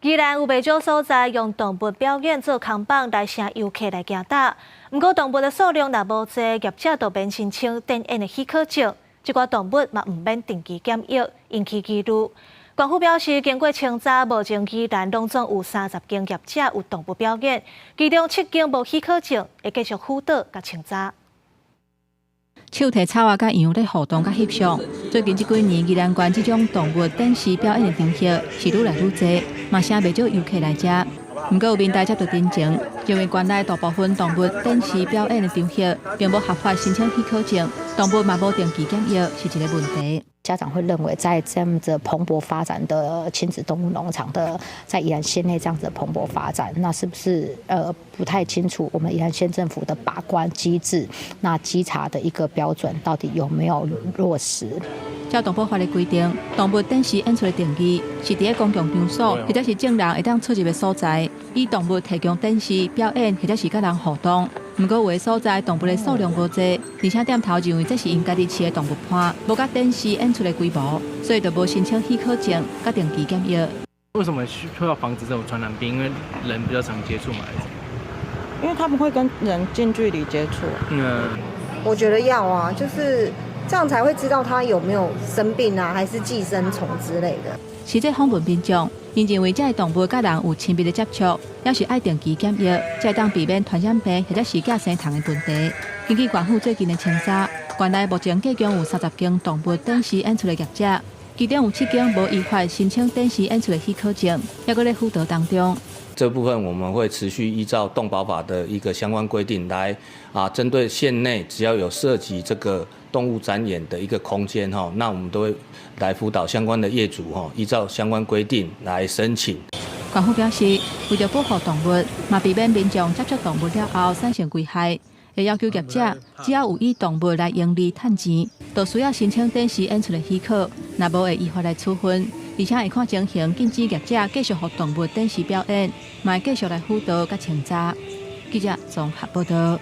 宜兰有袂少所在用动物表演做扛棒来请游客来行打，不过动物的数量若无济，业者就免申请展演的许可证。这寡动物嘛唔免定期检疫，引起疑虑。官府表示，经过清查，目前宜兰拢总有30间业者有动物表演，其中7间无许可证，会继续辅导甲清查。手提草啊，甲羊咧互动甲翕相。最近这几年，宜兰县这种动物展示表演的场合是愈来愈多，嘛请袂少游客来遮。不过有民代接到တင်情，认为县内大部分动物展示表演的场合并无合法申请许可证，动物嘛无定期检疫，是一个问题。家长会认为，在这样子蓬勃发展的亲子动物农场的，在宜兰县内这样子的蓬勃发展，那是不是不太清楚我们宜兰县政府的把关机制，那稽查的一个标准到底有没有落实？照动保法的规定，动物展示演出的定义是伫公共场所或者是证人会当出入的所在，以动物提供展示表演或者是甲人互动。不过，有的所在动物的数量无济，而且店头认为这是因家己饲的动物伴，无甲展示演出的规模，所以就无申请许可证，甲定期检疫。为什么需要防止这种传染病？因为人比较常接触嘛，还是？因为他们会跟人近距离接触。我觉得要啊，就是这样才会知道他有没有生病啊，还是寄生虫之类的。实际访问民众，因认为这些动物甲人有亲密的接触，也是爱定期检疫，才当避免传染病或者是寄生虫的问题。根据县府最近的清查，县内目前计共有30间动物展示演出的业者，其中有7间无依法申请展示演出的许可证，也搁在辅导当中。这部分我们会持续依照动保法的一个相关规定来针对县内只要有涉及这个动物展演的一个空间那我们都会来辅导相关的业主依照相关规定来申请。县府表示，为了保护动物，嘛避免民众接触动物了后产生危害，会要求业者只要有以动物来盈利赚钱，就需要申请展示演出的许可，若无会依法来处分。而且会看情形，禁止业者继续予动物展示表演，嘛会继续来辅导甲清查。记者综合报道。